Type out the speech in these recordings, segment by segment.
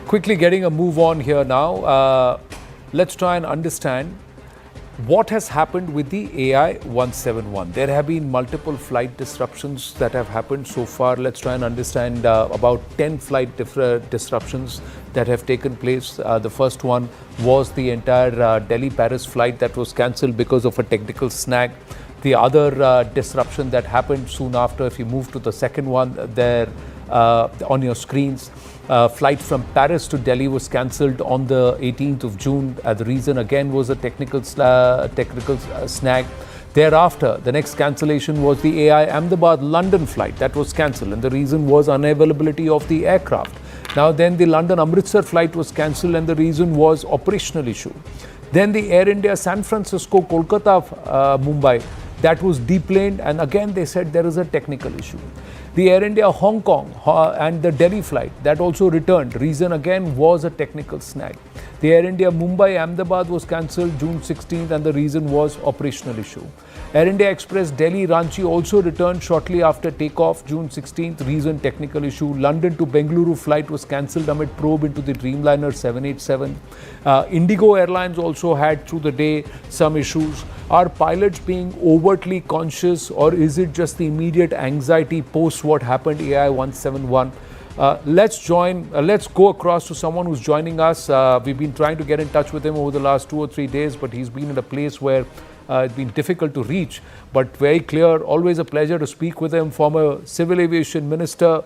quickly getting a move on here now. Let's try and understand what has happened with the AI-171. There have been multiple flight disruptions that have happened so far. Let's try and understand about 10 flight disruptions that have taken place. The first one was the entire Delhi-Paris flight that was cancelled because of a technical snag. The other disruption that happened soon after, if you move to the second one there on your screens, flight from Paris to Delhi was cancelled on the 18th of June. The reason again was a technical snag. Thereafter, the next cancellation was the AI Ahmedabad-London flight that was cancelled, and the reason was unavailability of the aircraft. Now then the London-Amritsar flight was cancelled, and the reason was operational issue. Then the Air India San Francisco, Kolkata, Mumbai, that was deplaned, and again they said there is a technical issue. The Air India Hong Kong and the Delhi flight that also returned. Reason again was a technical snag. The Air India Mumbai Ahmedabad was cancelled June 16th, and the reason was operational issue. Air India Express Delhi Ranchi also returned shortly after takeoff June 16th. Reason technical issue. London to Bengaluru flight was cancelled amid probe into the Dreamliner 787. Indigo Airlines also had through the day some issues. Are pilots being overtly conscious, or is it just the immediate anxiety post what happened AI-171? Let's go across to someone who's joining us. We've been trying to get in touch with him over the last 2 or 3 days, but he's been in a place where it's been difficult to reach, but very clear. Always a pleasure to speak with him. Former Civil Aviation Minister,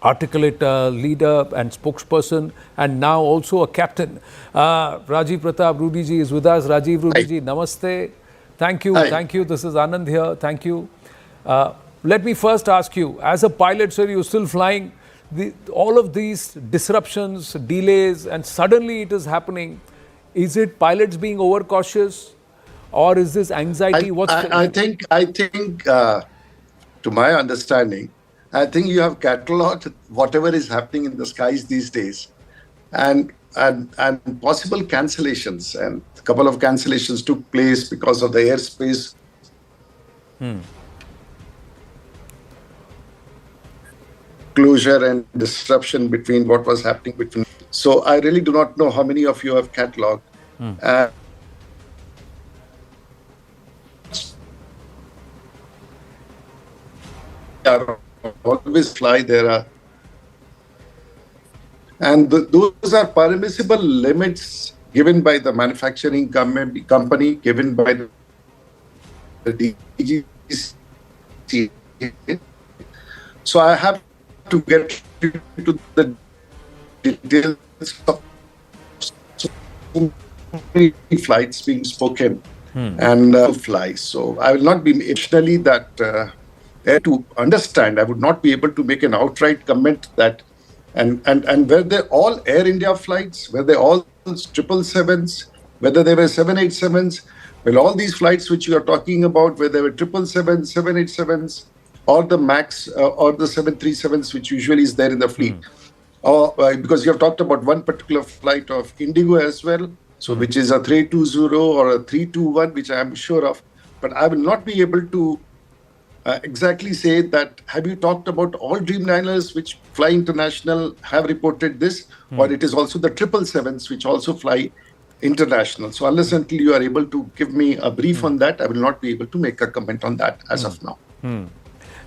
articulate leader and spokesperson, and now also a captain. Rajeev Pratap Rudy ji is with us. Rajeev Rudy ji, namaste. Thank you. Hi. Thank you. This is Anand here. Thank you. Let me first ask you, as a pilot, sir, you're still flying. All of these disruptions, delays, and suddenly it is happening. Is it pilots being overcautious, or is this anxiety? I think, to my understanding, I think you have catalogued whatever is happening in the skies these days, and possible cancellations, and a couple of cancellations took place because of the airspace. Closure and disruption between what was happening between. So I really do not know how many of you have catalogued. Always fly there, and those are permissible limits given by the manufacturing company, given by the DGC. So I have to get into the details of so many flights being spoken and fly. So I will not be emotionally that to understand. I would not be able to make an outright comment that, and were they all Air India flights, were they all 777s, whether they were 787s, well, all these flights which you are talking about, whether they were 777s, 787s, or the MAX or the 737s, which usually is there in the fleet. Or because you have talked about one particular flight of Indigo as well, so which is a 320 or a 321, which I am sure of, but I will not be able to exactly say that. Have you talked about all Dreamliners which fly international have reported this, or it is also the 777s which also fly international? So unless until you are able to give me a brief on that, I will not be able to make a comment on that as of now.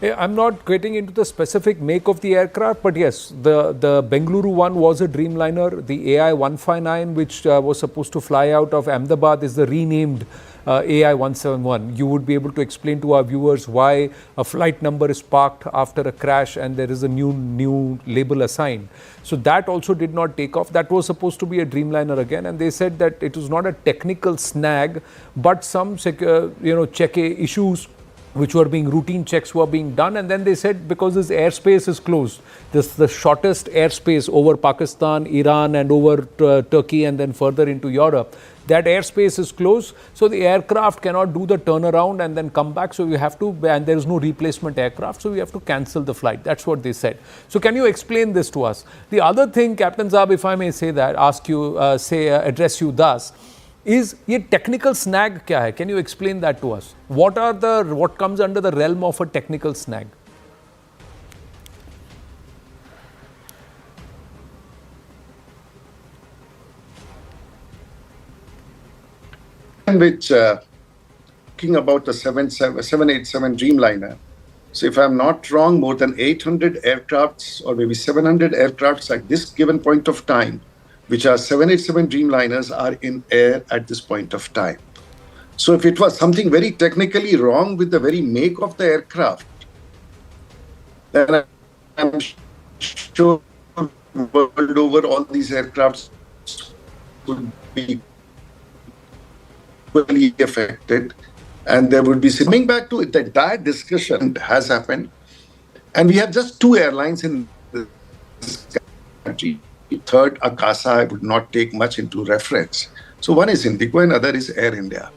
I'm not getting into the specific make of the aircraft, but yes, the Bengaluru one was a Dreamliner. The AI-159, which was supposed to fly out of Ahmedabad, is the renamed AI-171. You would be able to explain to our viewers why a flight number is parked after a crash and there is a new label assigned. So that also did not take off. That was supposed to be a Dreamliner again, and they said that it was not a technical snag, but some check issues which were being routine checks were being done, and then they said because this airspace is closed, this the shortest airspace over Pakistan, Iran, and over Turkey, and then further into Europe. That airspace is closed, so the aircraft cannot do the turnaround and then come back. So we have to, and there is no replacement aircraft, so we have to cancel the flight. That's what they said. So can you explain this to us? The other thing, Captain Saab, if I may say that, address you thus. is ये technical snag क्या है? Can you explain that to us? What comes under the realm of a technical snag? which talking about the 787 Dreamliner. So if I'm not wrong, more than 800 aircrafts or maybe 700 aircrafts at this given point of time, which are 787 Dreamliners, are in air at this point of time. So if it was something very technically wrong with the very make of the aircraft, then I'm sure world over all these aircrafts would be equally affected. And there would be, coming back to it, the entire discussion has happened. And we have just two airlines in this country. Third, Akasa, I would not take much into reference. So one is Indigo and other is Air India.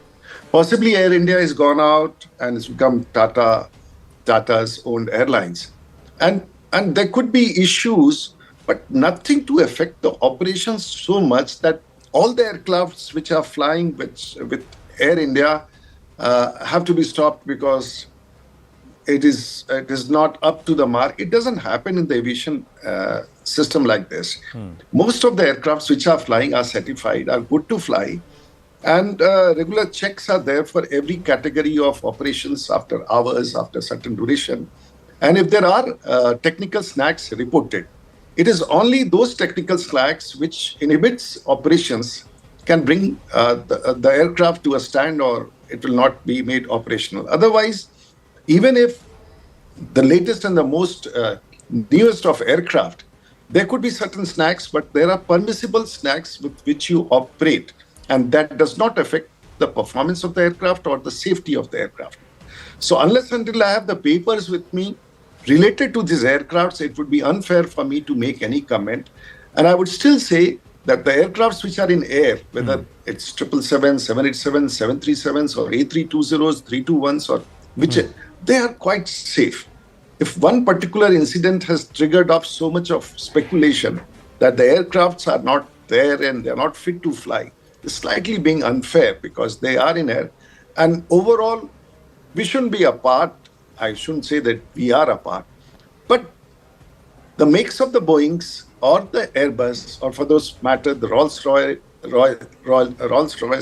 Possibly Air India has gone out and it's become Tata's owned airlines. And there could be issues, but nothing to affect the operations so much that all the aircrafts which are flying with Air India have to be stopped because it is not up to the mark. It doesn't happen in the aviation system like this. Most of the aircrafts which are flying are certified, are good to fly, and regular checks are there for every category of operations after hours, after certain duration. And if there are technical snags reported, it is only those technical snags which inhibits operations can bring the aircraft to a stand, or it will not be made operational. Otherwise, even if the latest and the most newest of aircraft, there could be certain snags, but there are permissible snags with which you operate, and that does not affect the performance of the aircraft or the safety of the aircraft. So unless until I have the papers with me related to these aircrafts, it would be unfair for me to make any comment. And I would still say that the aircrafts which are in air, whether it's 777, 787, 737s, or A320s, 321s, or which, they are quite safe. If one particular incident has triggered off so much of speculation that the aircrafts are not there and they're not fit to fly, it's slightly being unfair because they are in air. And overall, we shouldn't be apart. I shouldn't say that we are apart. But the makes of the Boeings or the Airbus, or for those matter, the Rolls-Royce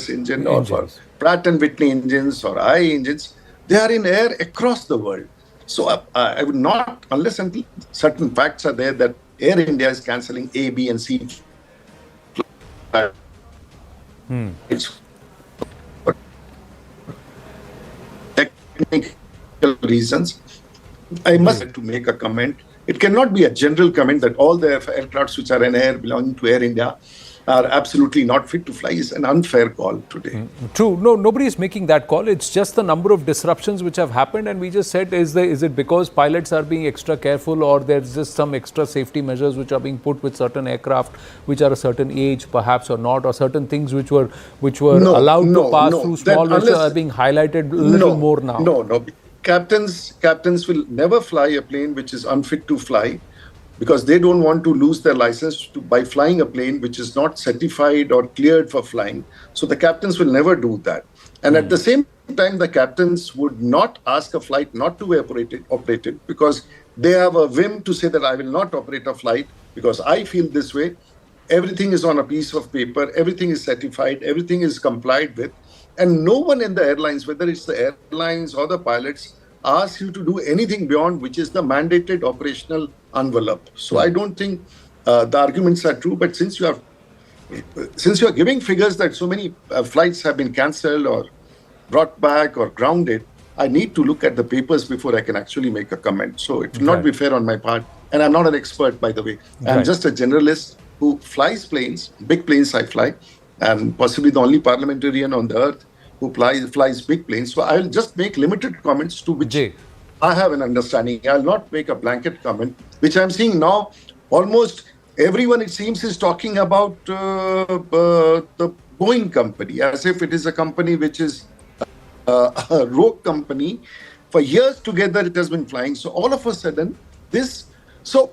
engine, or for Pratt & Whitney engines or I engines, they are in air across the world. So I would not, unless until certain facts are there that Air India is cancelling A, B, and C flights for technical reasons, I must have to make a comment. It cannot be a general comment that all the aircrafts which are in air belonging to Air India are absolutely not fit to fly. Is an unfair call today. True. No, nobody is making that call. It's just the number of disruptions which have happened, and we just said, is it because pilots are being extra careful, or there's just some extra safety measures which are being put with certain aircraft which are a certain age, perhaps, or not, or certain things which were allowed to pass through small, which are being highlighted a little more now. No. Captains will never fly a plane which is unfit to fly, because they don't want to lose their license by flying a plane which is not certified or cleared for flying. So the captains will never do that. And at the same time, the captains would not ask a flight not to be operated because they have a whim to say that I will not operate a flight because I feel this way. Everything is on a piece of paper. Everything is certified. Everything is complied with. And no one in the airlines, whether it's the airlines or the pilots, asks you to do anything beyond which is the mandated operational envelope. So I don't think the arguments are true. But since you are giving figures that so many flights have been cancelled or brought back or grounded, I need to look at the papers before I can actually make a comment. So it will not be fair on my part. And I'm not an expert, by the way. I'm just a generalist who flies planes, big planes I fly, and possibly the only parliamentarian on the earth who flies big planes. So I will just make limited comments to which I have an understanding. I'll not make a blanket comment, which I'm seeing now. Almost everyone, it seems, is talking about the Boeing company as if it is a company which is a rogue company. For years together, it has been flying. So all of a sudden, so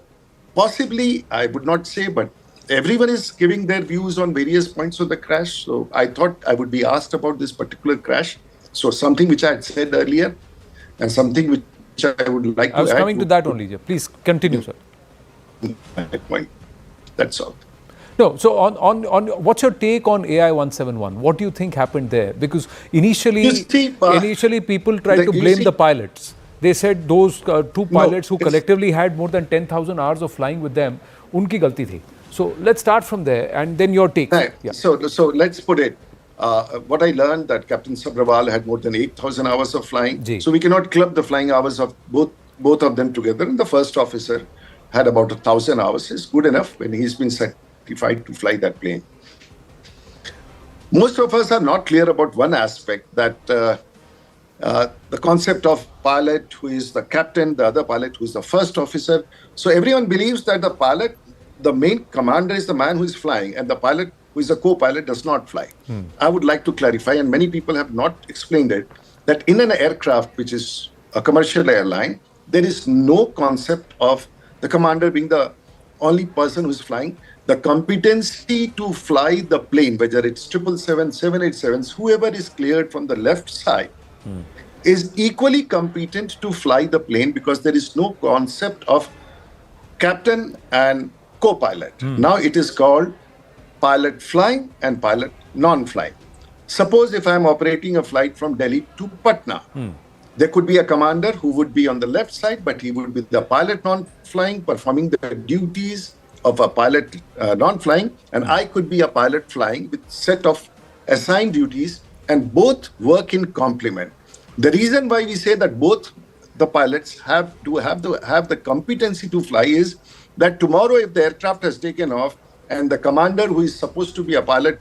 possibly, I would not say, but everyone is giving their views on various points of the crash. So I thought I would be asked about this particular crash. So something which I had said earlier and something which I would like to add. I was coming to that only. Please continue, sir. My point. That's all. No, so on what's your take on AI 171? What do you think happened there? Because initially, people tried to blame the pilots. They said those two pilots who collectively had more than 10,000 hours of flying with them, unki galti thi. So let's start from there, and then your take. Right. Yeah. So let's put it. What I learned that Captain Sabrawal had more than 8,000 hours of flying. So we cannot club the flying hours of both of them together. And the first officer had about 1,000 hours. It's good enough when he's been certified to fly that plane. Most of us are not clear about one aspect, that the concept of pilot who is the captain, the other pilot who is the first officer. So everyone believes that the pilot, the main commander, is the man who is flying, and the pilot who is a co-pilot does not fly. I would like to clarify, and many people have not explained it, that in an aircraft which is a commercial airline, there is no concept of the commander being the only person who is flying. The competency to fly the plane, whether it's 777, 787s, whoever is cleared from the left side, is equally competent to fly the plane, because there is no concept of captain and co-pilot. Now it is called pilot flying and pilot non-flying. Suppose if I am operating a flight from Delhi to Patna, there could be a commander who would be on the left side, but he would be the pilot non-flying, performing the duties of a pilot non-flying, and I could be a pilot flying with set of assigned duties, and both work in complement. The reason why we say that both the pilots have to have the competency to fly is that tomorrow, if the aircraft has taken off and the commander who is supposed to be a pilot,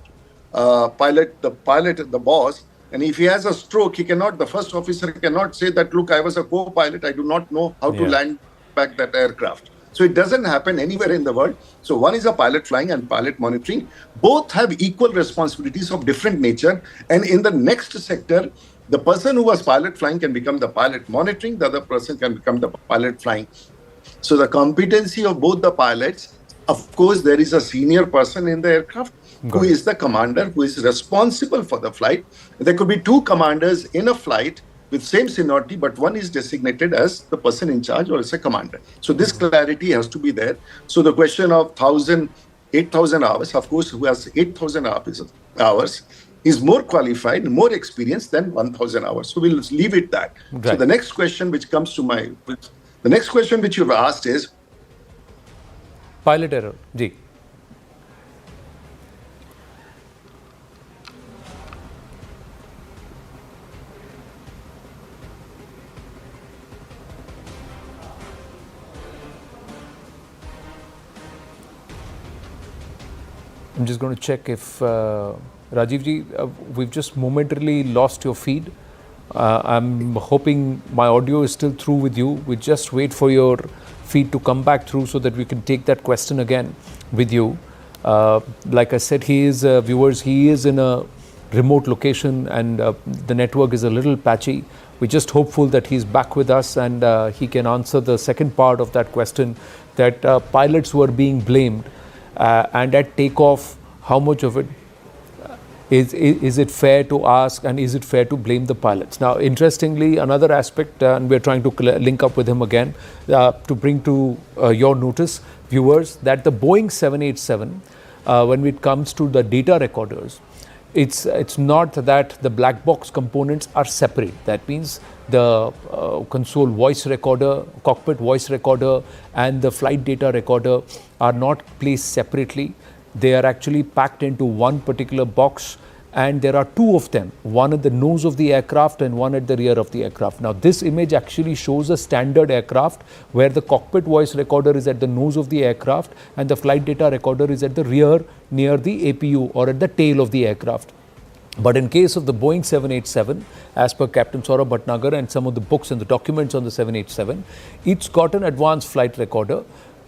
the boss, and if he has a stroke, the first officer cannot say that, look, I was a co-pilot, I do not know how to land back that aircraft. So it doesn't happen anywhere in the world. So one is a pilot flying and pilot monitoring. Both have equal responsibilities of different nature. And in the next sector, the person who was pilot flying can become the pilot monitoring, the other person can become the pilot flying. So the competency of both the pilots, of course, there is a senior person in the aircraft who is the commander, who is responsible for the flight. There could be two commanders in a flight with same seniority, but one is designated as the person in charge or as a commander. So this clarity has to be there. So the question of 8,000 hours, of course, who has 8,000 hours is more qualified, more experienced than 1,000 hours. So we'll leave it that. Right. So the next question which comes to the next question which you've asked is pilot error. Ji. I'm just going to check if Rajeev ji, we've just momentarily lost your feed. I'm hoping my audio is still through with you. We just wait for your feed to come back through so that we can take that question again with you. Like I said, viewers, he is in a remote location and the network is a little patchy. We're just hopeful that he's back with us and he can answer the second part of that question, that pilots were being blamed and at takeoff, how much of it is it fair to ask, and is it fair to blame the pilots? Now, interestingly, another aspect, and we're trying to link up with him again to bring to your notice, viewers, that the Boeing 787, when it comes to the data recorders, it's not that the black box components are separate. That means the console voice recorder, cockpit voice recorder, and the flight data recorder are not placed separately. They are actually packed into one particular box, and there are two of them, one at the nose of the aircraft and one at the rear of the aircraft. Now, this image actually shows a standard aircraft where the cockpit voice recorder is at the nose of the aircraft and the flight data recorder is at the rear near the APU or at the tail of the aircraft. But in case of the Boeing 787, as per Captain Saurabh Bhatnagar and some of the books and the documents on the 787, it's got an advanced flight recorder,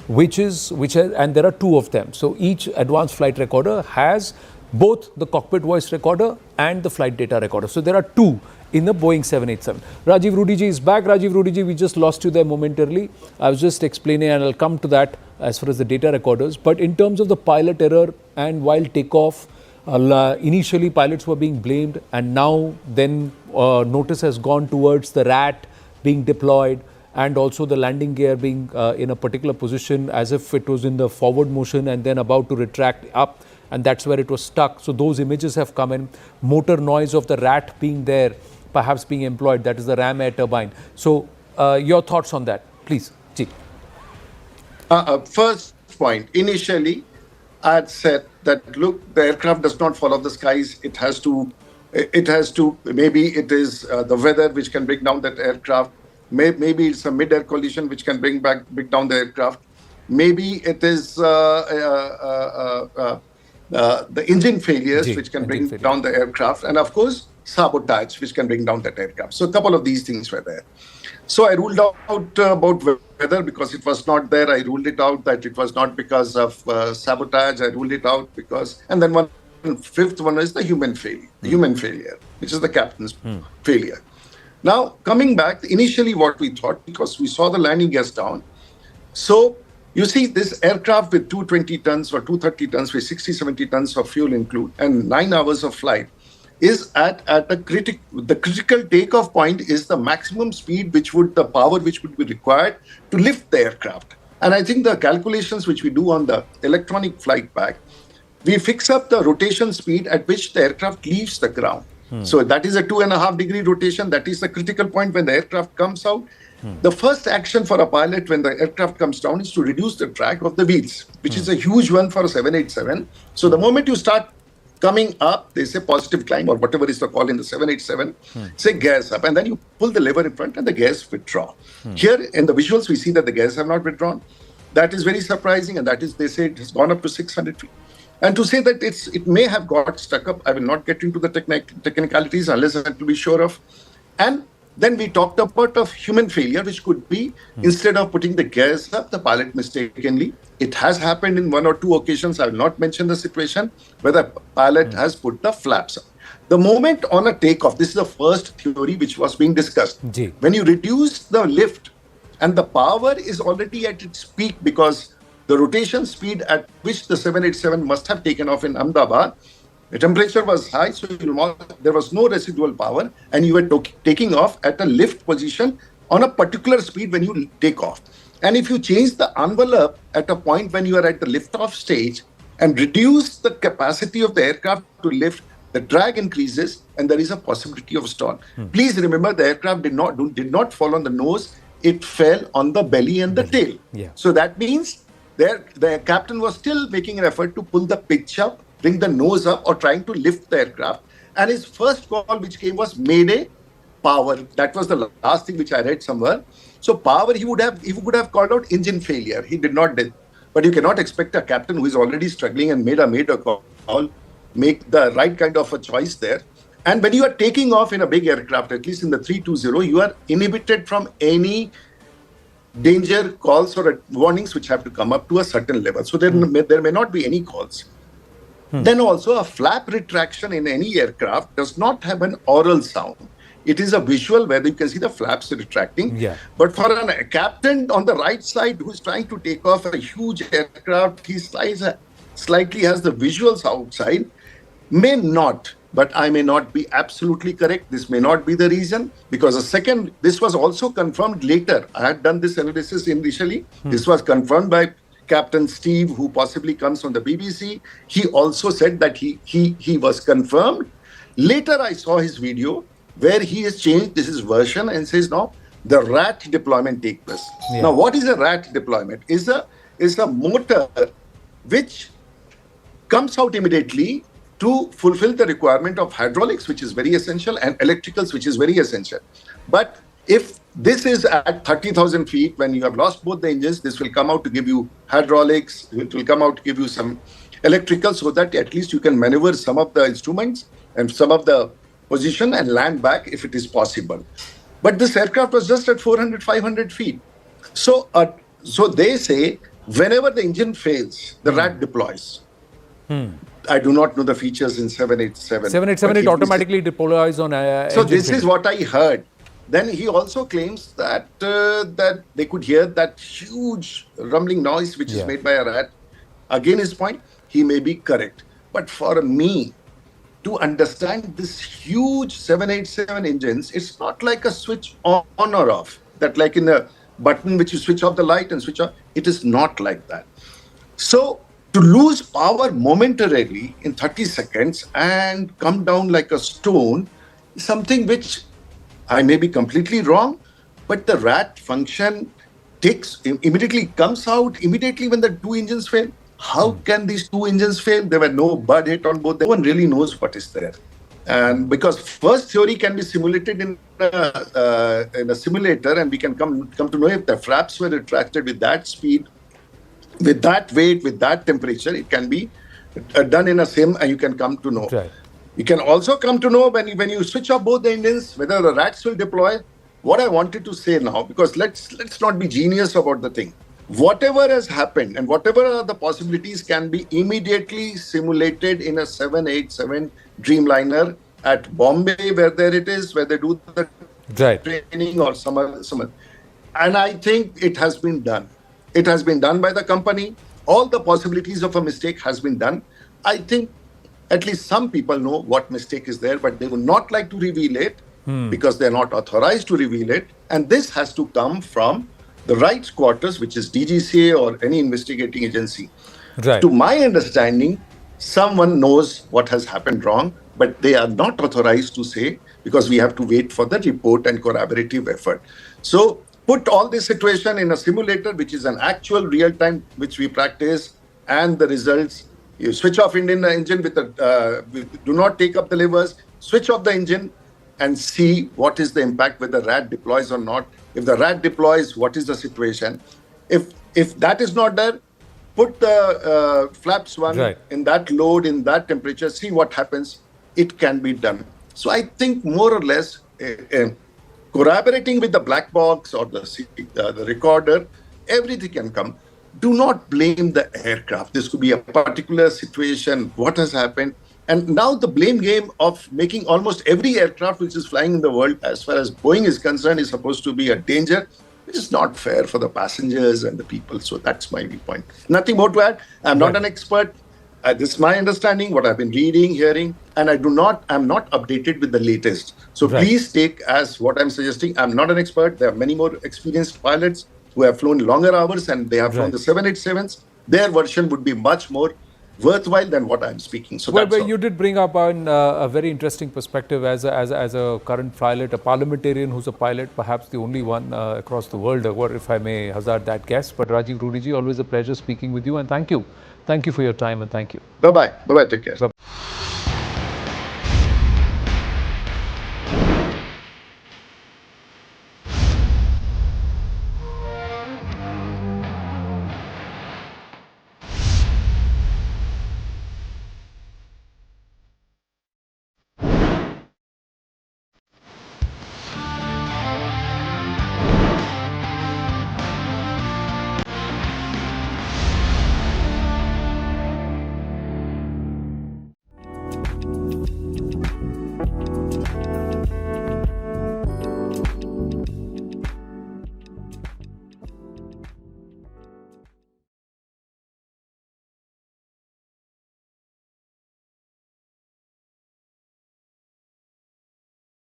and there are two of them. So each advanced flight recorder has both the cockpit voice recorder and the flight data recorder. So there are two in the Boeing 787. Rajeev Rudy ji is back. Rajeev Rudy ji, we just lost you there momentarily. I was just explaining, and I'll come to that as far as the data recorders. But in terms of the pilot error, and while takeoff, initially pilots were being blamed, and now then notice has gone towards the RAT being deployed, and also the landing gear being in a particular position as if it was in the forward motion and then about to retract up, and that's where it was stuck. So those images have come in. Motor noise of the rat being there, perhaps being employed, that is the ram air turbine. So your thoughts on that, please. Ji. First point, initially, I had said that, look, the aircraft does not follow the skies. Maybe it is the weather which can bring down that aircraft. Maybe it's a mid-air collision which can bring down the aircraft. Maybe it is the engine failures which can bring down the aircraft. And of course, sabotage which can bring down that aircraft. So a couple of these things were there. So I ruled out about weather because it was not there. I ruled it out that it was not because of sabotage. I ruled it out because, and then fifth one is the human failure, which is the captain's failure. Now, coming back, initially what we thought, because we saw the landing gears down. So you see this aircraft with 220 tons or 230 tons with 60, 70 tons of fuel include and 9 hours of flight is at the critical takeoff point is the maximum speed the power which would be required to lift the aircraft. And I think the calculations which we do on the electronic flight pack, we fix up the rotation speed at which the aircraft leaves the ground. So that is a 2.5 degree rotation. That is the critical point when the aircraft comes out. The first action for a pilot when the aircraft comes down is to reduce the drag of the wheels, which is a huge one for a 787. So the moment you start coming up, they say positive climb or whatever is the call in the 787, say gears up, and then you pull the lever in front and the gears withdraw. Here in the visuals, we see that the gears have not withdrawn. That is very surprising, and that is, they say it has gone up to 600 feet. And to say that it may have got stuck up, I will not get into the technicalities unless I will be sure of. And then we talked about of human failure, which could be instead of putting the gears up, the pilot mistakenly. It has happened in 1 or 2 occasions. I will not mention the situation where the pilot has put the flaps up. The moment on a takeoff, this is the first theory which was being discussed. When you reduce the lift and the power is already at its peak because the rotation speed at which the 787 must have taken off in Ahmedabad, the temperature was high, so there was no residual power, and you were taking off at a lift position on a particular speed when you take off. And if you change the envelope at a point when you are at the lift-off stage and reduce the capacity of the aircraft to lift, the drag increases and there is a possibility of stall. Please remember, the aircraft did not fall on the nose; it fell on the belly and the tail. So that means the captain was still making an effort to pull the pitch up, bring the nose up, or trying to lift the aircraft. And his first call which came was Mayday, power. That was the last thing which I read somewhere. So power, he would have called out engine failure. He did not do. But you cannot expect a captain who is already struggling and made a call, make the right kind of a choice there. And when you are taking off in a big aircraft, at least in the 320, you are inhibited from any danger calls or warnings which have to come up to a certain level. So there may not be any calls. Then also a flap retraction in any aircraft does not have an oral sound. It is a visual where you can see the flaps retracting. But for a captain on the right side who is trying to take off a huge aircraft, he slightly has the visuals outside. May not, but I may not be absolutely correct. This may not be the reason, because this was also confirmed later. I had done this analysis initially. This was confirmed by Captain Steve, who possibly comes from the BBC. He also said that he was confirmed. Later, I saw his video where he has changed this version and says, no, the rat deployment takes place. Now, what is a rat deployment? Is a motor which comes out immediately to fulfill the requirement of hydraulics, which is very essential, and electricals, which is very essential. But if this is at 30,000 feet, when you have lost both the engines, this will come out to give you hydraulics, it will come out to give you some electrical, so that at least you can maneuver some of the instruments and some of the position and land back if it is possible. But this aircraft was just at 400, 500 feet. So they say whenever the engine fails, the rat deploys. I do not know the features in 787. 787, it automatically deploys on so this is what I heard. Then he also claims that that they could hear that huge rumbling noise which is made by a rat. Again, his point, he may be correct. But for me, to understand this huge 787 engines, it's not like a switch on or off. That like in a button which you switch off the light and switch off. It is not like that. So to lose power momentarily in 30 seconds and come down like a stone is something which I may be completely wrong, but the rat function immediately comes out immediately when the two engines fail. How can these two engines fail? There were no bud hit on both. No one really knows what is there. And because first theory can be simulated in a simulator, and we can come to know if the flaps were retracted with that speed, with that weight, with that temperature, it can be done in a sim, and you can come to know. Right. You can also come to know when you switch off both the engines, whether the rats will deploy. What I wanted to say now, because let's not be genius about the thing. Whatever has happened and whatever are the possibilities can be immediately simulated in a 787 Dreamliner at Bombay, where it is, where they do the training or some other. And I think it has been done. It has been done by the company. All the possibilities of a mistake has been done. I think at least some people know what mistake is there, but they would not like to reveal it because they're not authorized to reveal it. And this has to come from the right quarters, which is DGCA or any investigating agency. Right. To my understanding, someone knows what has happened wrong, but they are not authorized to say because we have to wait for the report and collaborative effort. So put all this situation in a simulator, which is an actual real time, which we practice, and the results. You switch off Indian engine do not take up the levers, switch off the engine and see what is the impact, whether rat deploys or not. If the rat deploys, what is the situation? If that is not there, put the flaps one in that load, in that temperature, see what happens. It can be done. So I think more or less collaborating with the black box or the recorder, everything can come. Do not blame the aircraft. This could be a particular situation, what has happened. And now the blame game of making almost every aircraft which is flying in the world, as far as Boeing is concerned, is supposed to be a danger, which is not fair for the passengers and the people. So that's my viewpoint. Nothing more to add. I'm not an expert. This is my understanding, what I've been reading, hearing, and I'm not updated with the latest. So please take as what I'm suggesting. I'm not an expert. There are many more experienced pilots who have flown longer hours and they have flown the 787s. Their version would be much more worthwhile than what I'm speaking. So well, you did bring up a very interesting perspective as a current pilot, a parliamentarian who's a pilot, perhaps the only one across the world, or if I may hazard that guess. But Rajeev Rudy ji, always a pleasure speaking with you, and thank you. Thank you for your time, and thank you. Bye-bye. Bye-bye. Take care. Bye-bye.